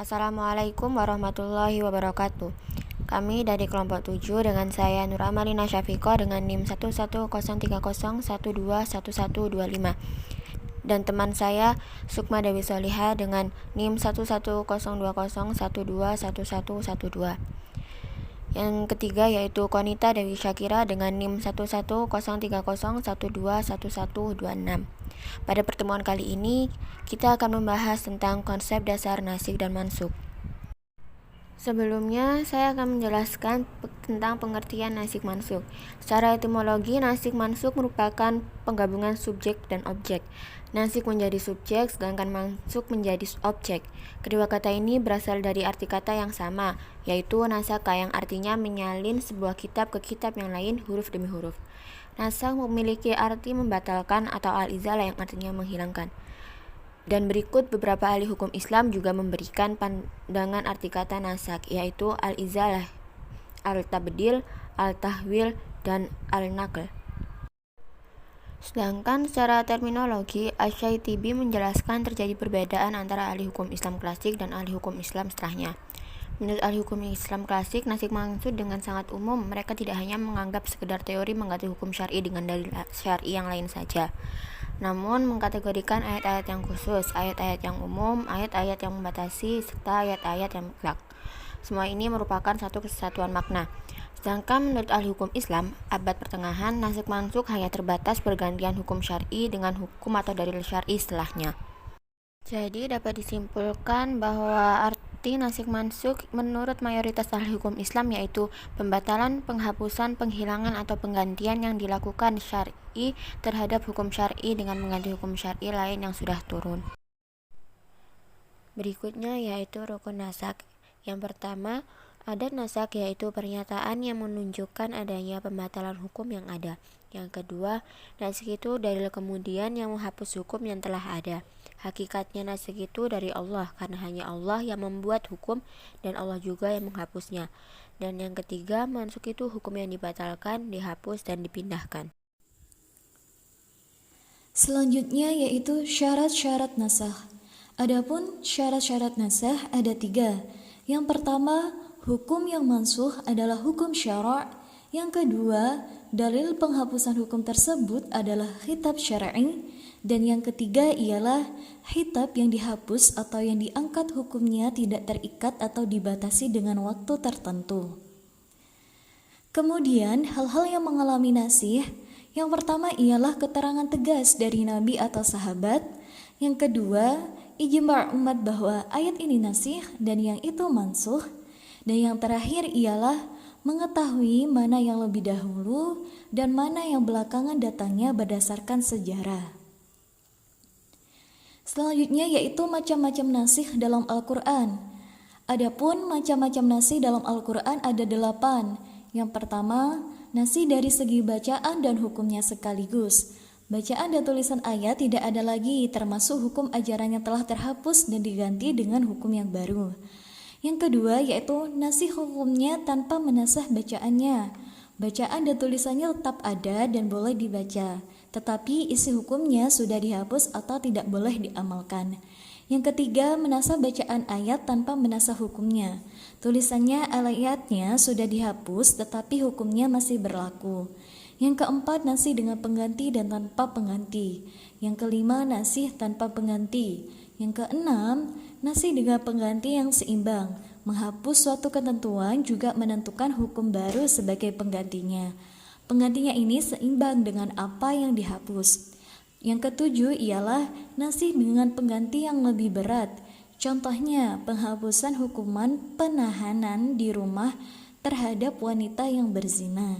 Assalamualaikum warahmatullahi wabarakatuh. Kami dari kelompok 7 dengan saya Nur Amalina Syafiqah dengan NIM 11030121125 dan teman saya Sukma Dewi Soliha dengan NIM 11020121112. Yang ketiga yaitu Konita Dewi Syakira dengan NIM 11030121126. Pada pertemuan kali ini, kita akan membahas tentang konsep dasar nasik dan mansuk. Sebelumnya, saya akan menjelaskan tentang pengertian nasik mansuk. Secara etimologi, nasik mansuk merupakan penggabungan subjek dan objek. Nasik menjadi subjek, sedangkan mansuk menjadi objek. Kedua kata ini berasal dari arti kata yang sama, yaitu nasaka yang artinya menyalin sebuah kitab ke kitab yang lain huruf demi huruf. Nasak memiliki arti membatalkan atau al-izalah yang artinya menghilangkan. Dan berikut beberapa ahli hukum Islam juga memberikan pandangan arti kata nasak, yaitu al-izalah, al-tabdil, al-tahwil, dan al-naql. Sedangkan secara terminologi, Asy-Syaitibi menjelaskan terjadi perbedaan antara ahli hukum Islam klasik dan ahli hukum Islam setelahnya. Menurut ahli hukum Islam klasik, nasik mansukh dengan sangat umum. Mereka tidak hanya menganggap sekedar teori mengganti hukum syar'i dengan dalil syar'i yang lain saja, namun mengkategorikan ayat-ayat yang khusus, ayat-ayat yang umum, ayat-ayat yang membatasi, serta ayat-ayat yang mutlak. Semua ini merupakan satu kesatuan makna. Sedangkan menurut ahli hukum Islam, abad pertengahan, nasik mansukh hanya terbatas pergantian hukum syar'i dengan hukum atau dalil syar'i setelahnya. Jadi dapat disimpulkan bahwa arti nasik mansukh menurut mayoritas ahli hukum Islam yaitu pembatalan, penghapusan, penghilangan atau penggantian yang dilakukan syar'i terhadap hukum syar'i dengan mengganti hukum syar'i lain yang sudah turun. Berikutnya yaitu rukun nasak. Yang pertama, adat nasak yaitu pernyataan yang menunjukkan adanya pembatalan hukum yang ada. Yang kedua, nasik itu dalil kemudian yang menghapus hukum yang telah ada. Hakikatnya nasik itu dari Allah, karena hanya Allah yang membuat hukum dan Allah juga yang menghapusnya. Dan yang ketiga, mansukh itu hukum yang dibatalkan, dihapus, dan dipindahkan. Selanjutnya yaitu syarat-syarat nasakh. Adapun syarat-syarat nasakh ada 3. Yang pertama, hukum yang mansukh adalah hukum syara'. Yang kedua, dalil penghapusan hukum tersebut adalah khitab syar'i. Dan yang ketiga ialah khitab yang dihapus atau yang diangkat hukumnya tidak terikat atau dibatasi dengan waktu tertentu. Kemudian, hal-hal yang mengalami nasih, yang pertama ialah keterangan tegas dari Nabi atau sahabat. Yang kedua, ijma' umat bahwa ayat ini nasih dan yang itu mansukh. Dan yang terakhir ialah mengetahui mana yang lebih dahulu dan mana yang belakangan datangnya berdasarkan sejarah. Selanjutnya yaitu macam-macam nasih dalam Al-Quran. Adapun macam-macam nasih dalam Al-Quran ada 8. Yang pertama, nasih dari segi bacaan dan hukumnya sekaligus. Bacaan dan tulisan ayat tidak ada lagi, termasuk hukum ajaran yang telah terhapus dan diganti dengan hukum yang baru. Yang kedua yaitu nasih hukumnya tanpa menasah bacaannya. Bacaan dan tulisannya tetap ada dan boleh dibaca, tetapi isi hukumnya sudah dihapus atau tidak boleh diamalkan. Yang ketiga, menasah bacaan ayat tanpa menasah hukumnya. Tulisannya ayatnya sudah dihapus tetapi hukumnya masih berlaku. Yang keempat, nasih dengan pengganti dan tanpa pengganti. Yang kelima, nasih tanpa pengganti. Yang keenam, nasih dengan pengganti yang seimbang. Menghapus suatu ketentuan juga menentukan hukum baru sebagai penggantinya. Penggantinya ini seimbang dengan apa yang dihapus. Yang ketujuh ialah nasih dengan pengganti yang lebih berat. Contohnya, penghapusan hukuman penahanan di rumah terhadap wanita yang berzina.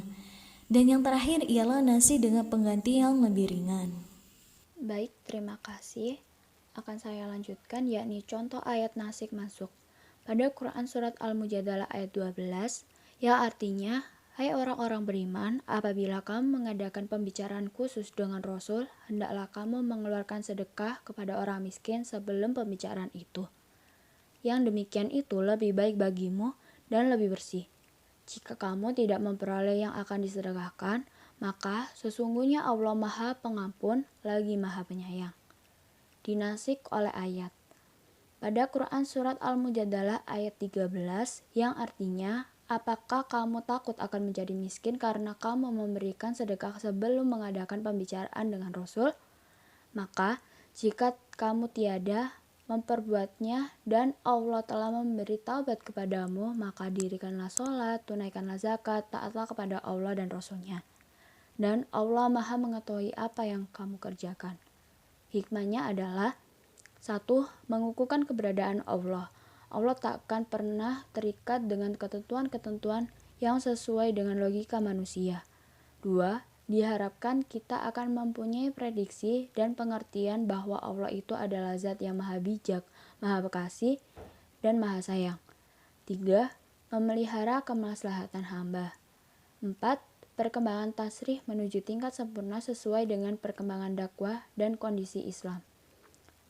Dan yang terakhir ialah nasih dengan pengganti yang lebih ringan. Baik, terima kasih. Akan saya lanjutkan yakni contoh ayat nasik mansukh. Pada Quran Surat Al-Mujadalah ayat 12, yang artinya, hai orang-orang beriman, apabila kamu mengadakan pembicaraan khusus dengan Rasul, hendaklah kamu mengeluarkan sedekah kepada orang miskin sebelum pembicaraan itu. Yang demikian itu lebih baik bagimu dan lebih bersih. Jika kamu tidak memperoleh yang akan disedekahkan, maka sesungguhnya Allah Maha Pengampun lagi Maha Penyayang. Dinasik oleh ayat. pada Quran Surat Al-Mujadalah ayat 13 yang artinya, apakah kamu takut akan menjadi miskin karena kamu memberikan sedekah sebelum mengadakan pembicaraan dengan Rasul? Maka, jika kamu tiada memperbuatnya dan Allah telah memberi taubat kepadamu, maka dirikanlah sholat, tunaikanlah zakat, taatlah kepada Allah dan Rasul-Nya. Dan Allah Maha mengetahui apa yang kamu kerjakan. Hikmahnya adalah 1. Mengukuhkan keberadaan Allah. Allah tak akan pernah terikat dengan ketentuan-ketentuan yang sesuai dengan logika manusia. 2. Diharapkan kita akan mempunyai prediksi dan pengertian bahwa Allah itu adalah zat yang maha bijak, maha bekasih, dan maha sayang. 3. Memelihara kemaslahatan hamba. 4. Perkembangan tasrih menuju tingkat sempurna sesuai dengan perkembangan dakwah dan kondisi Islam.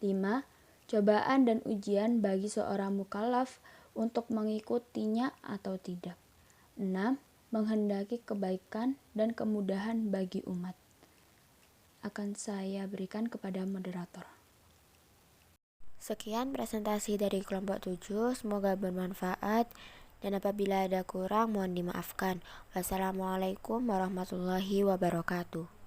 5. Cobaan dan ujian bagi seorang mukallaf untuk mengikutinya atau tidak. 6. Menghendaki kebaikan dan kemudahan bagi umat. Akan saya berikan kepada moderator. Sekian presentasi dari kelompok 7, semoga bermanfaat dan apabila ada kurang mohon dimaafkan. Wassalamualaikum warahmatullahi wabarakatuh.